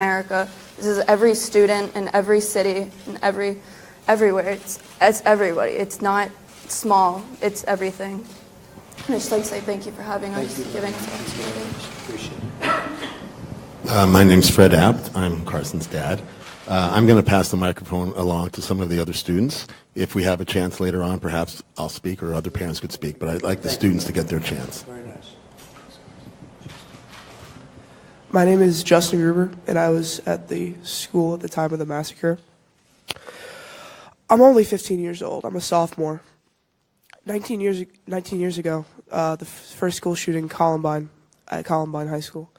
America. This is every student in every city and everywhere. It's everybody. It's not small. It's everything. And I'd just like to say thank you for having us, giving us the opportunity. My name's Fred Abt. I'm Carson's dad. I'm going to pass the microphone along to some of the other students. If we have a chance later on, perhaps I'll speak or other parents could speak, but I'd like the students to get their chance. Very nice. My name is Justin Gruber, and I was at the school at the time of the massacre. I'm only 15 years old. I'm a sophomore. 19 years ago, the first school shooting at Columbine High School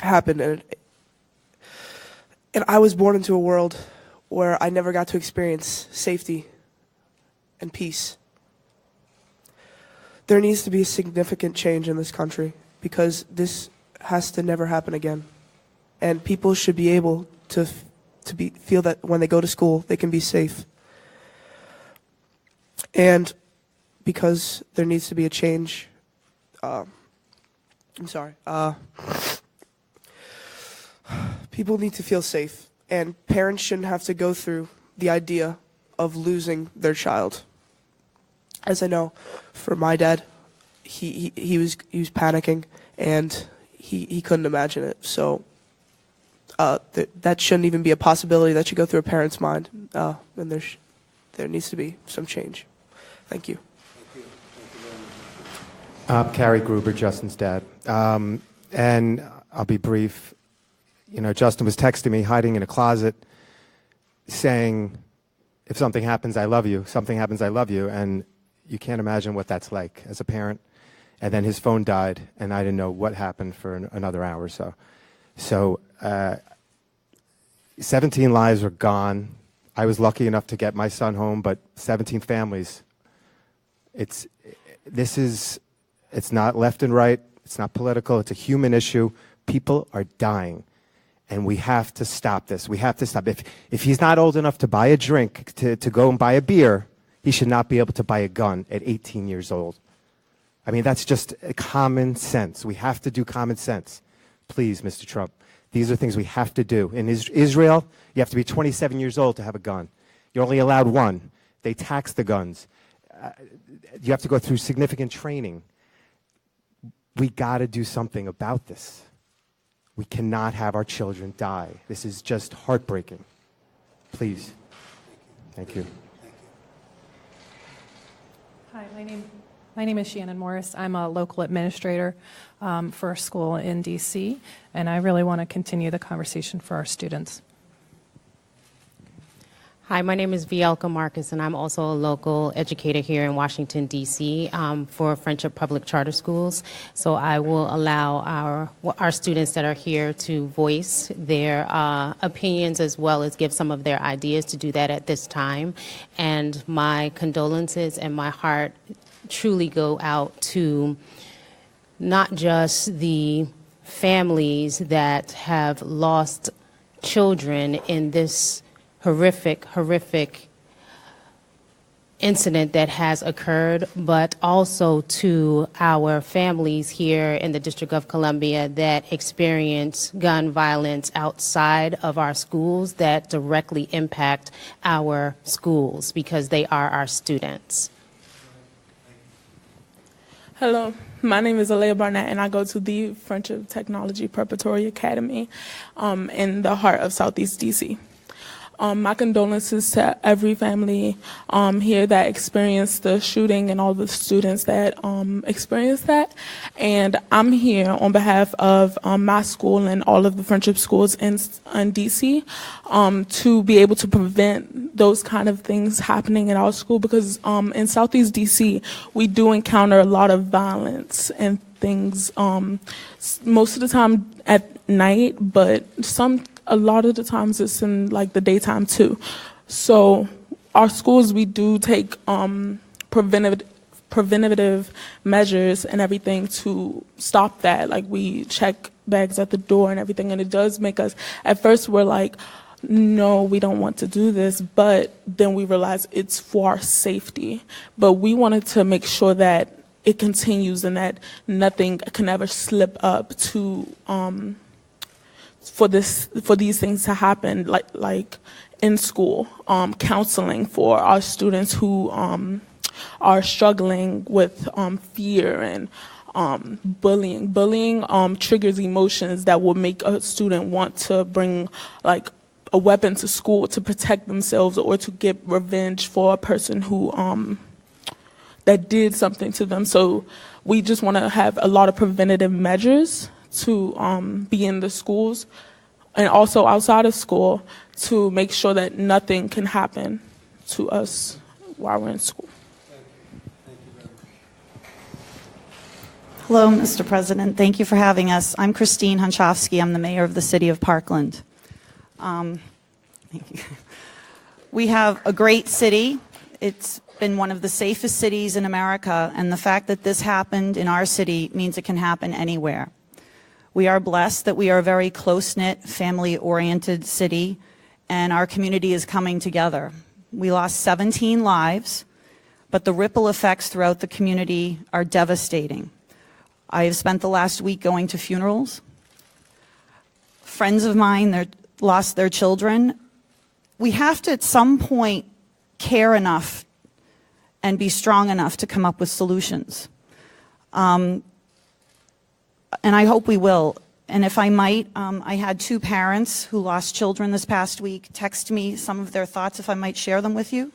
happened, and I was born into a world where I never got to experience safety and peace. There needs to be a significant change in this country because this has to never happen again. And people should be able to feel that when they go to school, they can be safe. And because there needs to be a change, people need to feel safe, and parents shouldn't have to go through the idea of losing their child. As I know, for my dad, he was panicking, and he couldn't imagine it. So that shouldn't even be a possibility. That should go through a parent's mind, and there needs to be some change. Thank you. Thank you. Thank you very much. Carrie Gruber, Justin's dad. And I'll be brief. You know, Justin was texting me, hiding in a closet, saying, if something happens, I love you. Something happens, I love you. And you can't imagine what that's like as a parent. And then his phone died, and I didn't know what happened for another hour or so. So 17 lives were gone. I was lucky enough to get my son home, but 17 families. It's not left and right. It's not political. It's a human issue. People are dying, and we have to stop this. We have to stop. If he's not old enough to buy a drink, to go and buy a beer, he should not be able to buy a gun at 18 years old. I mean, that's just common sense. We have to do common sense. Please, Mr. Trump. These are things we have to do. In Israel, you have to be 27 years old to have a gun. You're only allowed one. They tax the guns. You have to go through significant training. We got to do something about this. We cannot have our children die. This is just heartbreaking. Please. Thank you. Hi, my name is Shannon Morris. I'm a local administrator for a school in D.C., and I really want to continue the conversation for our students. Hi, my name is Vielka Marcus, and I'm also a local educator here in Washington, D.C. For Friendship Public Charter Schools. So I will allow our students that are here to voice their opinions as well as give some of their ideas to do that at this time. And my condolences and my heart truly go out to not just the families that have lost children in this horrific incident that has occurred, but also to our families here in the District of Columbia that experience gun violence outside of our schools that directly impact our schools because they are our students. Hello, my name is Alea Barnett, and I go to the Friendship Technology Preparatory Academy in the heart of Southeast DC. My condolences to every family here that experienced the shooting and all the students that experienced that. And I'm here on behalf of my school and all of the friendship schools in DC to be able to prevent those kind of things happening in our school because in Southeast DC, we do encounter a lot of violence and things most of the time at night, but a lot of the times it's in like the daytime too. So our schools, we do take preventative measures and everything to stop that. Like we check bags at the door and everything, and it does make us, at first we're like, no, we don't want to do this, but then we realize it's for our safety. But we wanted to make sure that it continues and that nothing can ever slip up to for these things to happen, like in school, counseling for our students who are struggling with fear and bullying. Bullying triggers emotions that will make a student want to bring like a weapon to school to protect themselves or to get revenge for a person who that did something to them. So we just want to have a lot of preventative measures to be in the schools and also outside of school to make sure that nothing can happen to us while we're in school. Hello, Mr. President. Thank you for having us. I'm Christine Honchofsky. I'm the mayor of the city of Parkland. We have a great city. It's been one of the safest cities in America, and the fact that this happened in our city means it can happen anywhere. We are blessed that we are a very close-knit, family-oriented city, and our community is coming together. We lost 17 lives, but the ripple effects throughout the community are devastating. I have spent the last week going to funerals. Friends of mine lost their children. We have to, at some point, care enough and be strong enough to come up with solutions. And I hope we will. And if I might, I had 2 parents who lost children this past week text me some of their thoughts, if I might share them with you.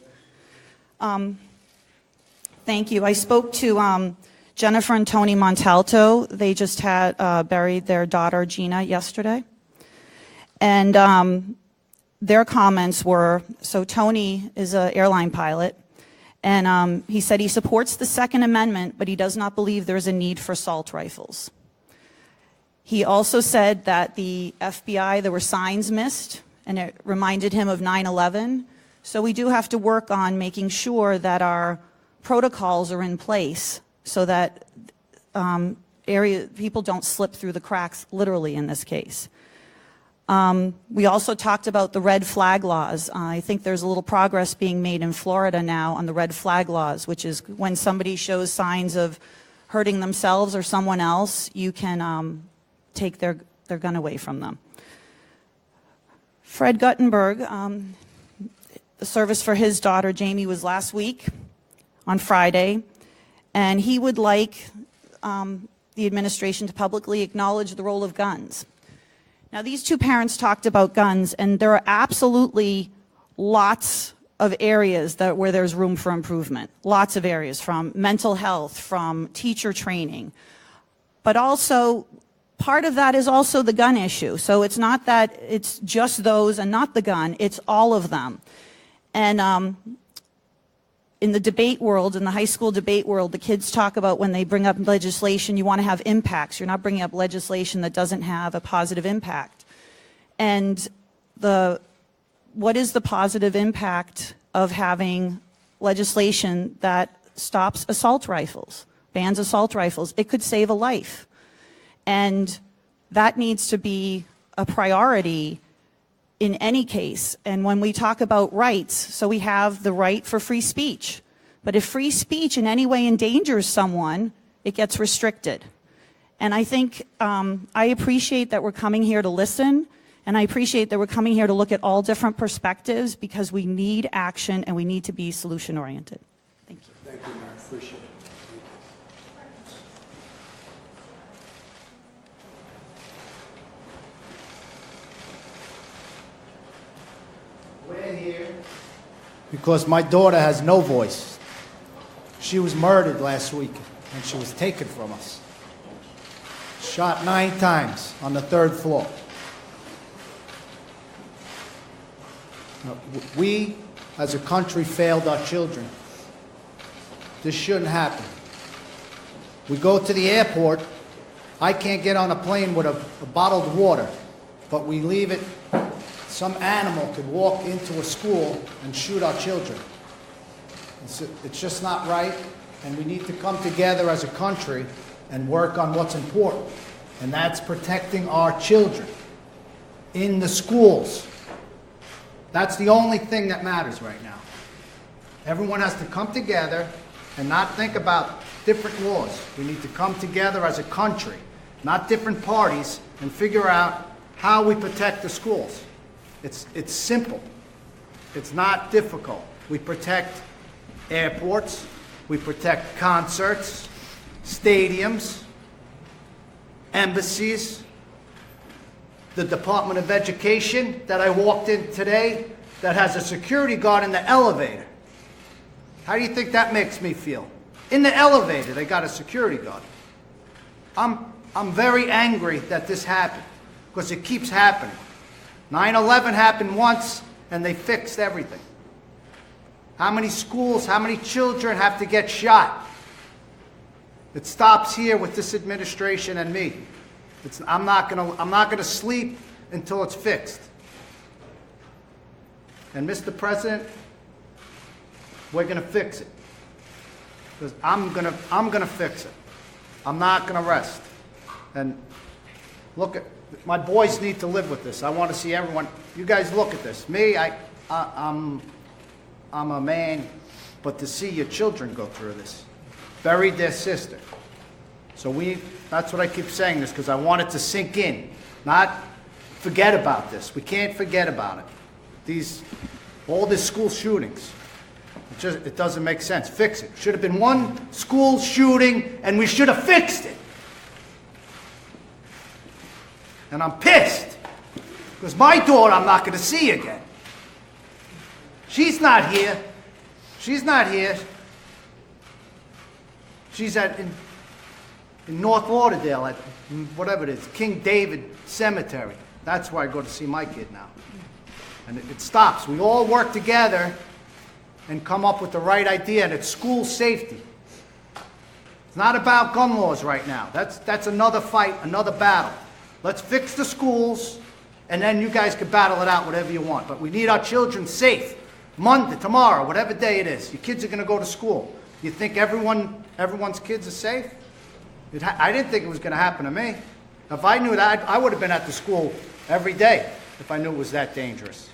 Thank you. I spoke to Jennifer and Tony Montalto. They just had buried their daughter, Gina, yesterday. And their comments were, so Tony is an airline pilot, and he said he supports the Second Amendment, but he does not believe there's a need for assault rifles. He also said that the FBI, there were signs missed, and it reminded him of 9/11. So we do have to work on making sure that our protocols are in place so that people don't slip through the cracks, literally in this case. We also talked about the red flag laws. I think there's a little progress being made in Florida now on the red flag laws, which is when somebody shows signs of hurting themselves or someone else, you can take their gun away from them. Fred Guttenberg, the service for his daughter Jamie was last week on Friday, and he would like the administration to publicly acknowledge the role of guns. Now, these 2 parents talked about guns, and there are absolutely lots of areas where there's room for improvement. Lots of areas, from mental health, from teacher training. But also, part of that is also the gun issue. So it's not that it's just those and not the gun, it's all of them. And in the debate world, in the high school debate world, the kids talk about when they bring up legislation, you want to have impacts. You're not bringing up legislation that doesn't have a positive impact. And what is the positive impact of having legislation that stops assault rifles, bans assault rifles? It could save a life. And that needs to be a priority in any case. And when we talk about rights, so we have the right for free speech. But if free speech in any way endangers someone, it gets restricted. And I think I appreciate that we're coming here to listen, and I appreciate that we're coming here to look at all different perspectives, because we need action and we need to be solution-oriented. Thank you. Thank you, Mayor. Appreciate it. We're here because my daughter has no voice. She was murdered last week, and she was taken from us. Shot 9 times on the 3rd floor. We, as a country, failed our children. This shouldn't happen. We go to the airport. I can't get on a plane with a bottled water, but we leave it. Some animal could walk into a school and shoot our children. It's just not right, and we need to come together as a country and work on what's important, and that's protecting our children in the schools. That's the only thing that matters right now. Everyone has to come together and not think about different laws. We need to come together as a country, not different parties, and figure out how we protect the schools. It's simple. It's not difficult. We protect airports, we protect concerts, stadiums, embassies, the Department of Education that I walked in today that has a security guard in the elevator. How do you think that makes me feel? In the elevator, they got a security guard. I'm very angry that this happened, because it keeps happening. 9/11 happened once, and they fixed everything. How many schools, how many children have to get shot? It stops here with this administration and me. I'm not gonna sleep until it's fixed. And Mr. President, we're gonna fix it. Because I'm gonna fix it. I'm not gonna rest. And look at, my boys need to live with this. I want to see everyone, you guys look at this. Me, I'm a man, but to see your children go through this, buried their sister. So that's what I keep saying this, because I want it to sink in, not forget about this. We can't forget about it. All these school shootings, it doesn't make sense. Fix it. Should have been one school shooting, and we should have fixed it. And I'm pissed, because my daughter I'm not going to see again. She's not here. She's not here. She's in North Lauderdale at whatever it is, King David Cemetery. That's where I go to see my kid now. And it stops. We all work together and come up with the right idea, and it's school safety. It's not about gun laws right now. That's another fight, another battle. Let's fix the schools, and then you guys can battle it out whatever you want. But we need our children safe. Monday, tomorrow, whatever day it is. Your kids are going to go to school. You think everyone's kids are safe? I didn't think it was going to happen to me. If I knew that, I would have been at the school every day if I knew it was that dangerous.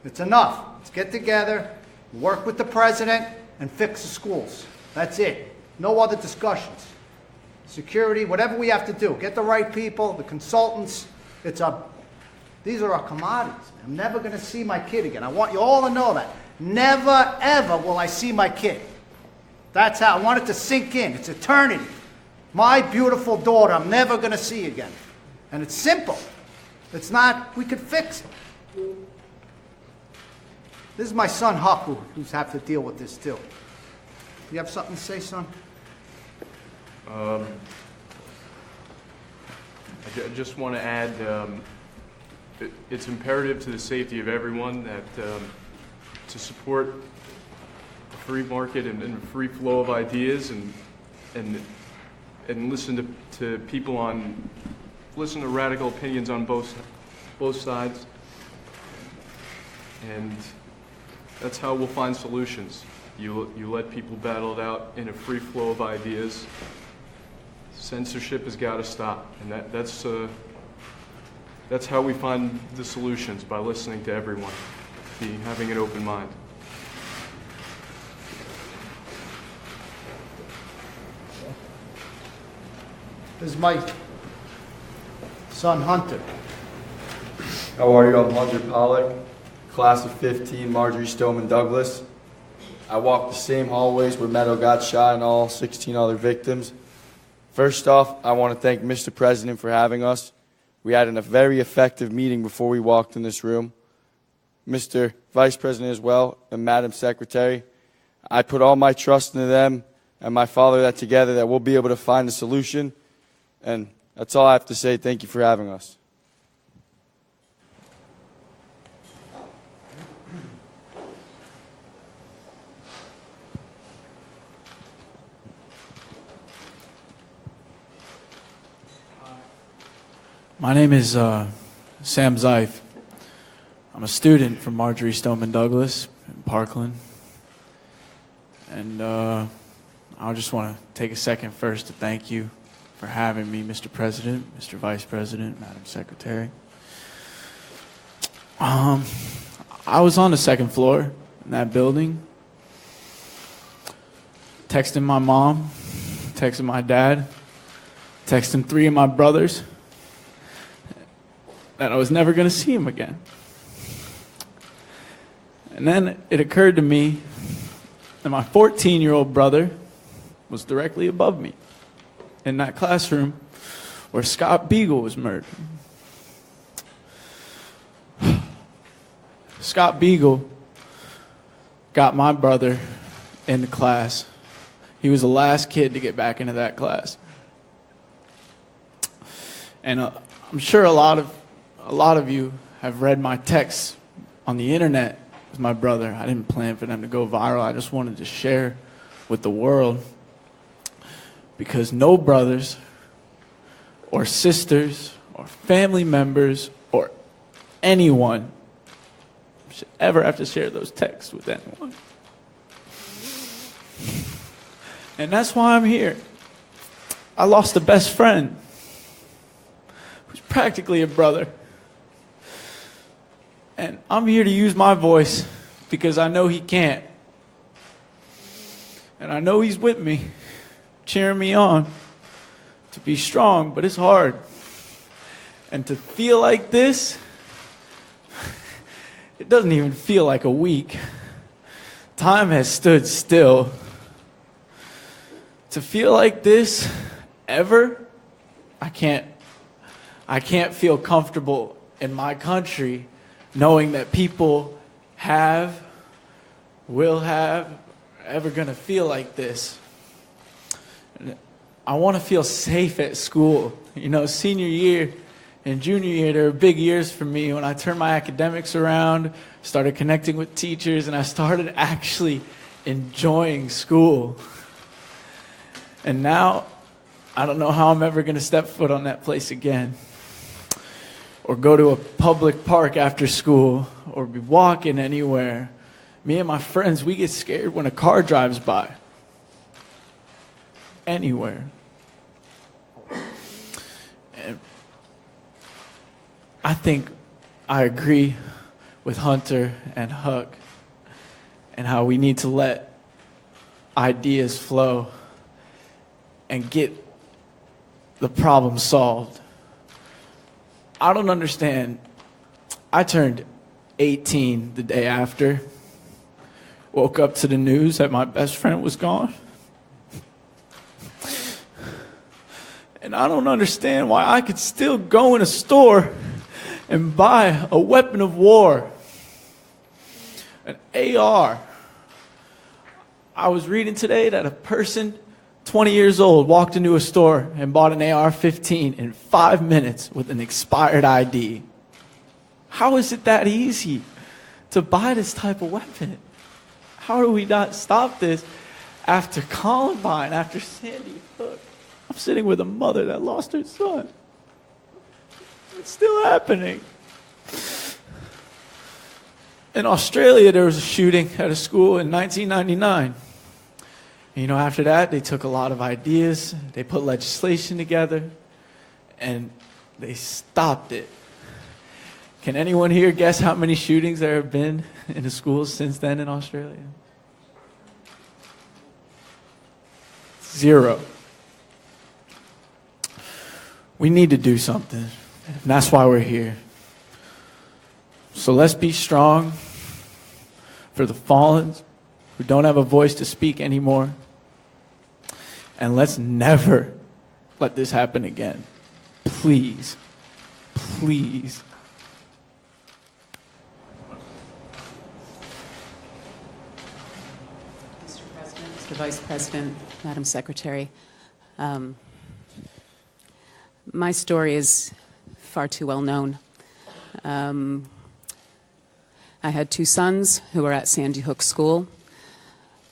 It's enough. Let's get together, work with the president, and fix the schools. That's it. No other discussions. Security, whatever we have to do. Get the right people, the consultants. These are our commodities. I'm never going to see my kid again. I want you all to know that. Never, ever will I see my kid. That's how I want it to sink in. It's eternity. My beautiful daughter, I'm never going to see again. And it's simple. It's not, we could fix it. This is my son, Huck, who's have to deal with this too. You have something to say, son? I just want to add, it's imperative to the safety of everyone that to support the free market and the free flow of ideas, and listen to people listen to radical opinions on both sides, and that's how we'll find solutions. You let people battle it out in a free flow of ideas. Censorship has got to stop, and that's how we find the solutions, by listening to everyone, having an open mind. This is my son, Hunter. How are you? I'm Hunter Pollack, class of 15, Marjorie Stoneman Douglas. I walked the same hallways where Meadow got shot and all 16 other victims. First off, I want to thank Mr. President for having us. We had a very effective meeting before we walked in this room. Mr. Vice President as well, and Madam Secretary. I put all my trust into them and my father that together that we'll be able to find a solution. And that's all I have to say. Thank you for having us. My name is Sam Zeif. I'm a student from Marjorie Stoneman Douglas in Parkland. And I just want to take a second first to thank you for having me, Mr. President, Mr. Vice President, Madam Secretary. I was on the second floor in that building, texting my mom, texting my dad, texting 3 of my brothers. that I was never going to see him again. And then it occurred to me that my 14-year-old brother was directly above me in that classroom where Scott Beagle was murdered. Scott Beagle got my brother into class. He was the last kid to get back into that class. And I'm sure a lot of you have read my texts on the internet with my brother. I didn't plan for them to go viral. I just wanted to share with the world, because no brothers or sisters or family members or anyone should ever have to share those texts with anyone. And that's why I'm here. I lost a best friend who's practically a brother. And I'm here to use my voice because I know he can't. And I know he's with me, cheering me on to be strong, but it's hard. And to feel like this, it doesn't even feel like a week. Time has stood still. To feel like this ever, I can't feel comfortable in my country knowing that people will have, ever gonna feel like this. I want to feel safe at school. You know, senior year and junior year, they were big years for me when I turned my academics around, started connecting with teachers, and I started actually enjoying school. And now, I don't know how I'm ever going to step foot on that place again. Or go to a public park after school, or be walking anywhere. Me and my friends, we get scared when a car drives by. Anywhere. And I think I agree with Hunter and Huck and how we need to let ideas flow and get the problem solved. I don't understand. I turned 18 the day after. Woke up to the news that my best friend was gone. And I don't understand why I could still go in a store and buy a weapon of war, an AR. I was reading today that a person 20 years old walked into a store and bought an AR-15 in 5 minutes with an expired ID. How is it that easy to buy this type of weapon? How do we not stop this after Columbine, after Sandy Hook? I'm sitting with a mother that lost her son. It's still happening. In Australia, there was a shooting at a school in 1999. And, you know, after that, they took a lot of ideas, they put legislation together, and they stopped it. Can anyone here guess how many shootings there have been in the schools since then in Australia? 0. We need to do something, and that's why we're here. So let's be strong for the fallen who don't have a voice to speak anymore. And let's never let this happen again. Please, please. Mr. President, Mr. Vice President, Madam Secretary, my story is far too well known. I had 2 sons who were at Sandy Hook School.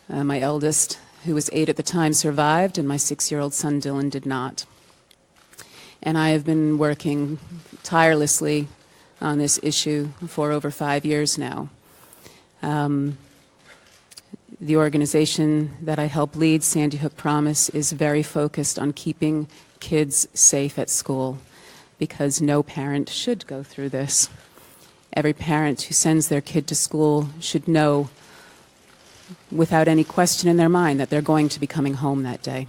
My eldest, who was 8 at the time, survived, and my 6-year-old son Dylan did not. And I have been working tirelessly on this issue for over 5 years now. The organization that I help lead, Sandy Hook Promise, is very focused on keeping kids safe at school, because no parent should go through this. Every parent who sends their kid to school should know without any question in their mind that they're going to be coming home that day.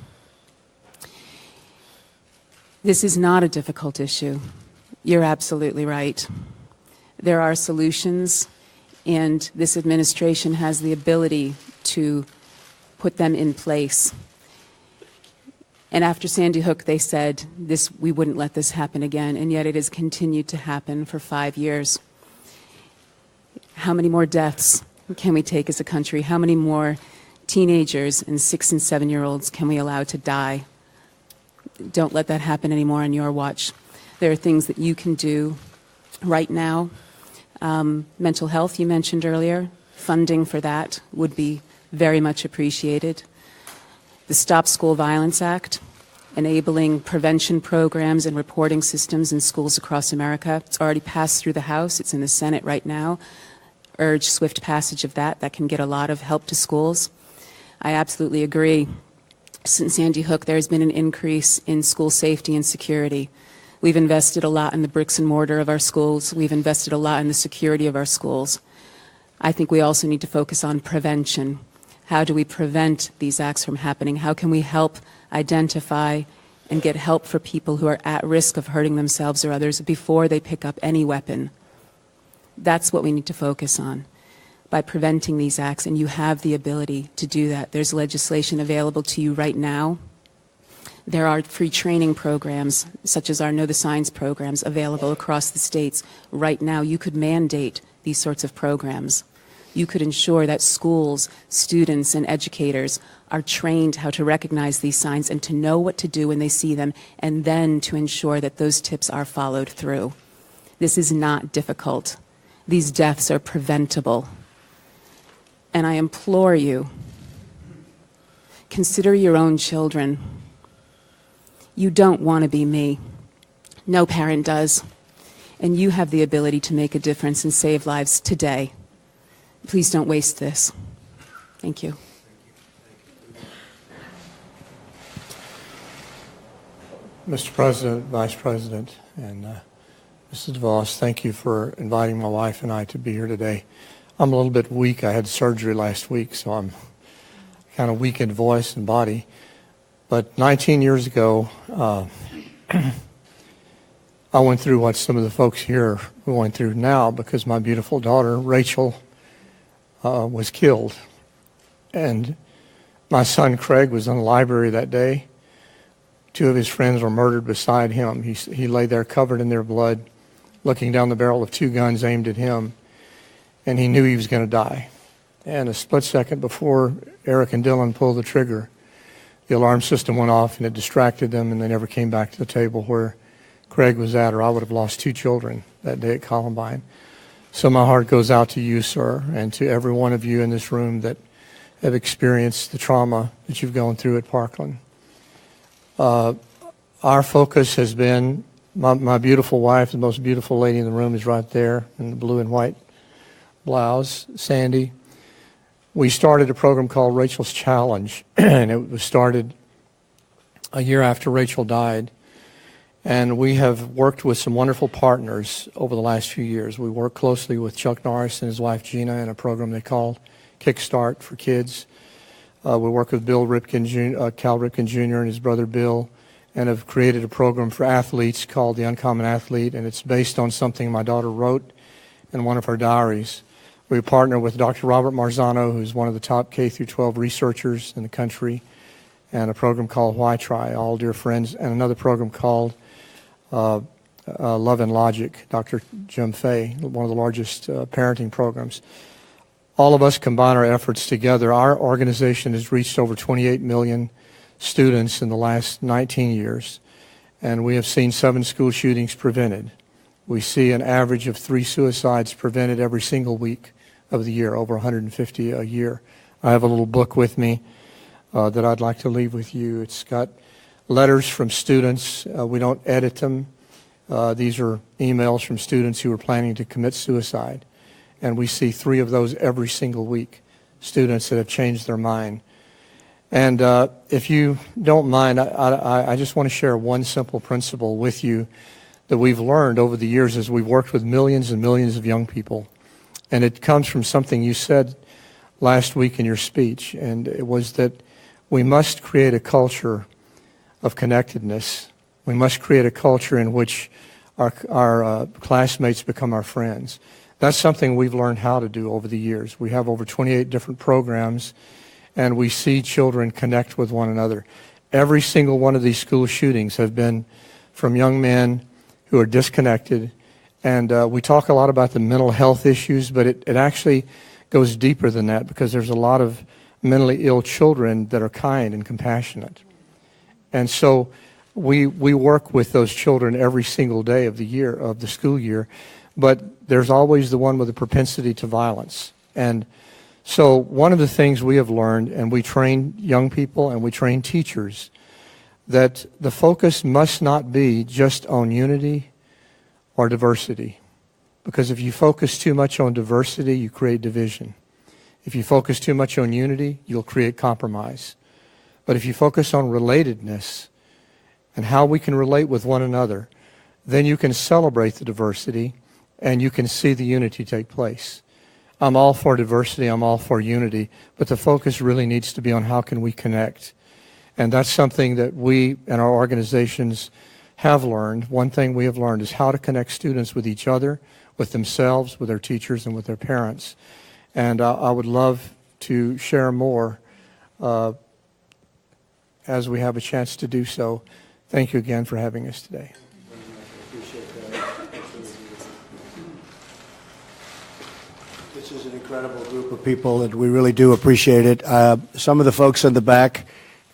This is not a difficult issue. You're absolutely right. There are solutions, and this administration has the ability to put them in place. And after Sandy Hook, they said we wouldn't let this happen again, and yet it has continued to happen for 5 years. How many more deaths can we take as a country? How many more teenagers and 6- and 7-year-olds can we allow to die? Don't let that happen anymore on your watch. There are things that you can do right now. Mental health, you mentioned earlier. Funding for that would be very much appreciated. The Stop School Violence Act, enabling prevention programs and reporting systems in schools across America. It's already passed through the House. It's in the Senate right now. Urge swift passage of that. That can get a lot of help to schools. I absolutely agree. Since Sandy Hook, there's been an increase in school safety and security. We've invested a lot in the bricks and mortar of our schools. We've invested a lot in the security of our schools. I think we also need to focus on prevention. How do we prevent these acts from happening? How can we help identify and get help for people who are at risk of hurting themselves or others before they pick up any weapon? That's what we need to focus on, by preventing these acts, and you have the ability to do that. There's legislation available to you right now. There are free training programs, such as our Know the Signs programs, available across the states. Right now, you could mandate these sorts of programs. You could ensure that schools, students, and educators are trained how to recognize these signs and to know what to do when they see them, and then to ensure that those tips are followed through. This is not difficult. These deaths are preventable. And I implore you, consider your own children. You don't want to be me. No parent does. And you have the ability to make a difference and save lives today. Please don't waste this. Thank you. Mr. President, Vice President, and Mrs. DeVos, thank you for inviting my wife and I to be here today. I'm a little bit weak. I had surgery last week, so I'm kind of weak in voice and body. But 19 years ago, I went through what some of the folks here are going through now because my beautiful daughter, Rachel, was killed. And my son, Craig, was in the library that day. 2 of his friends were murdered beside him. He lay there covered in their blood, looking down the barrel of 2 guns aimed at him, and he knew he was going to die. And a split second before Eric and Dylan pulled the trigger, the alarm system went off and it distracted them, and they never came back to the table where Craig was at, or I would have lost 2 children that day at Columbine. So my heart goes out to you, sir, and to every one of you in this room that have experienced the trauma that you've gone through at Parkland. Our focus has been, my beautiful wife, the most beautiful lady in the room is right there in the blue and white blouse, Sandy. We started a program called Rachel's Challenge, and it was started a year after Rachel died. And we have worked with some wonderful partners over the last few years. We work closely with Chuck Norris and his wife Gina in a program they called Kickstart for Kids. We work with Cal Ripken Jr. and his brother Bill, and have created a program for athletes called The Uncommon Athlete, and it's based on something my daughter wrote in one of her diaries. We partner with Dr. Robert Marzano, who's one of the top K-12 researchers in the country, and a program called Why Try, all dear friends, and another program called Love and Logic, Dr. Jim Fay, one of the largest parenting programs. All of us combine our efforts together. Our organization has reached over 28 million students in the last 19 years, and we have seen 7 school shootings prevented. We see an average of 3 suicides prevented every single week of the year, over 150 a year. I have a little book with me that I'd like to leave with you. It's got letters from students. We don't edit them. These are emails from students who are planning to commit suicide. And we see 3 of those every single week, students that have changed their mind. And if you don't mind, I just want to share one simple principle with you that we've learned over the years as we've worked with millions and millions of young people. And it comes from something you said last week in your speech, and it was that we must create a culture of connectedness. We must create a culture in which our classmates become our friends. That's something we've learned how to do over the years. We have over 28 different programs, and we see children connect with one another. Every single one of these school shootings have been from young men who are disconnected. And we talk a lot about the mental health issues, but it actually goes deeper than that, because there's a lot of mentally ill children that are kind and compassionate. And so we work with those children every single day of the year, of the school year, but there's always the one with a propensity to violence. And so one of the things we have learned, and we train young people and we train teachers, that the focus must not be just on unity or diversity. Because if you focus too much on diversity, you create division. If you focus too much on unity, you'll create compromise. But if you focus on relatedness and how we can relate with one another, then you can celebrate the diversity and you can see the unity take place. I'm all for diversity, I'm all for unity, but the focus really needs to be on how can we connect. And that's something that we and our organizations have learned. One thing we have learned is how to connect students with each other, with themselves, with their teachers, and with their parents. And I would love to share more as we have a chance to do so. Thank you again for having us today. This is an incredible group of people, and we really do appreciate it. Some of the folks in the back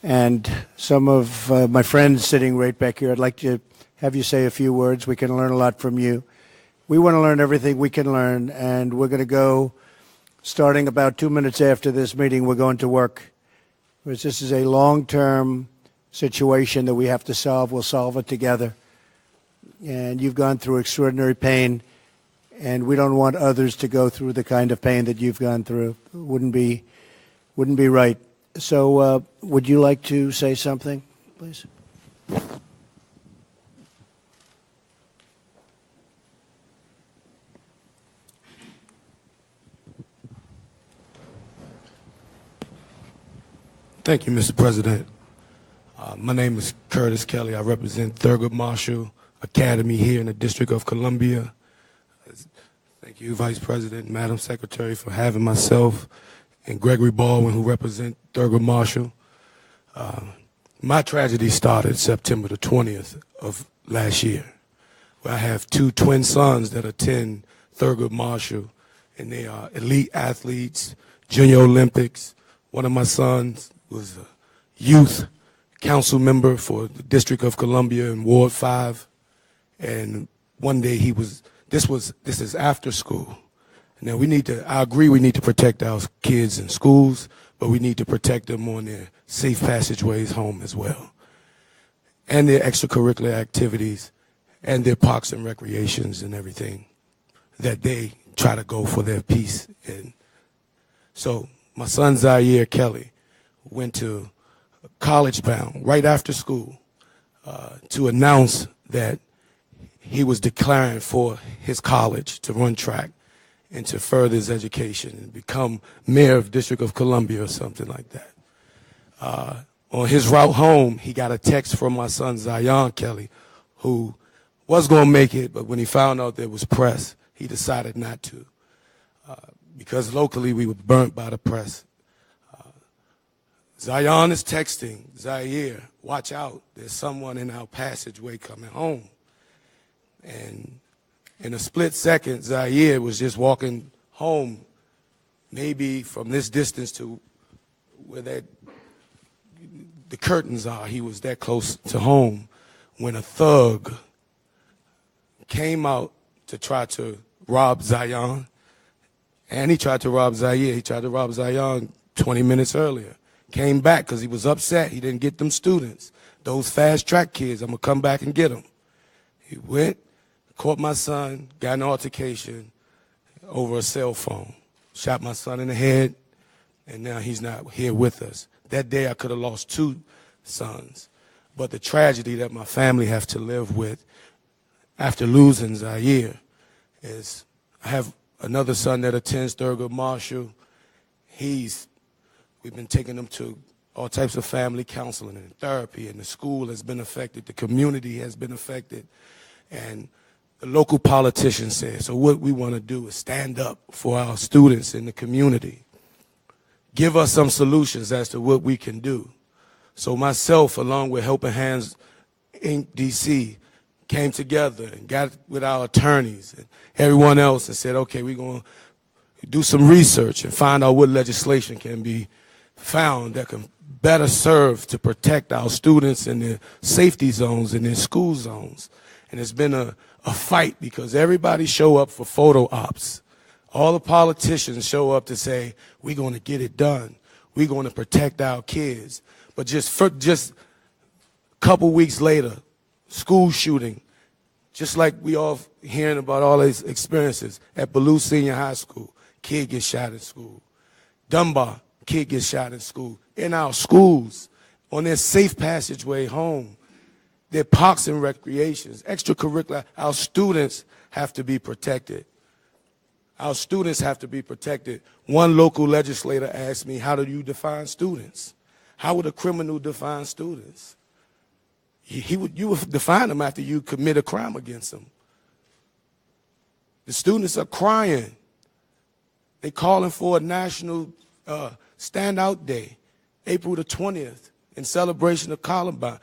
and some of my friends sitting right back here, I'd like to have you say a few words. We can learn a lot from you. We want to learn everything we can learn, and we're going to go, starting about 2 minutes after this meeting, we're going to work. Because this is a long-term situation that we have to solve. We'll solve it together. And you've gone through extraordinary pain, and we don't want others to go through the kind of pain that you've gone through. It wouldn't be right. So would you like to say something, please? Thank you, Mr. President. My name is Curtis Kelly. I represent Thurgood Marshall Academy here in the District of Columbia. Thank you, Vice President, Madam Secretary, for having myself and Gregory Baldwin, who represent Thurgood Marshall. My tragedy started September the 20th of last year, where I have two twin sons that attend Thurgood Marshall, and they are elite athletes, Junior Olympics. One of my sons was a youth council member for the District of Columbia in Ward 5, and one day this is after school. Now I agree we need to protect our kids in schools, but we need to protect them on their safe passageways home as well, and their extracurricular activities, and their parks and recreations and everything that they try to go for their peace in. So my son Zaire Kelly went to College Bound right after school to announce that he was declaring for his college to run track and to further his education and become mayor of District of Columbia or something like that. On his route home, he got a text from my son Zion Kelly, who was going to make it, but when he found out there was press, he decided not to. Because locally we were burnt by the press. Zion is texting Zaire, watch out, there's someone in our passageway coming home. And in a split second, Zaire was just walking home, maybe from this distance to where the curtains are. He was that close to home when a thug came out to try to rob Zion. And he tried to rob Zaire. He tried to rob Zion 20 minutes earlier. Came back because he was upset. He didn't get them students. Those fast track kids, I'm going to come back and get them. He went, caught my son, got an altercation over a cell phone. Shot my son in the head, and now he's not here with us. That day I could have lost two sons. But the tragedy that my family have to live with after losing Zaire is I have another son that attends Thurgood Marshall. We've been taking him to all types of family counseling and therapy, and the school has been affected, the community has been affected. And the local politicians said. So what we want to do is stand up for our students in the community. Give us some solutions as to what we can do. So myself, along with Helping Hands Inc. DC, came together and got with our attorneys and everyone else and said, okay, we're going to do some research and find out what legislation can be found that can better serve to protect our students in their safety zones and their school zones. And it's been a fight because everybody show up for photo ops. All the politicians show up to say, we're going to get it done. We're going to protect our kids. But just a couple weeks later, school shooting, just like we all hearing about all these experiences at Ballou Senior High School, kid gets shot in school. Dunbar, kid gets shot in school. In our schools, on their safe passageway home, their parks and recreations, extracurricular, our students have to be protected. Our students have to be protected. One local legislator asked me, how do you define students? How would a criminal define students? You would define them after you commit a crime against them. The students are crying. They're calling for a national standout day, April the 20th, in celebration of Columbine.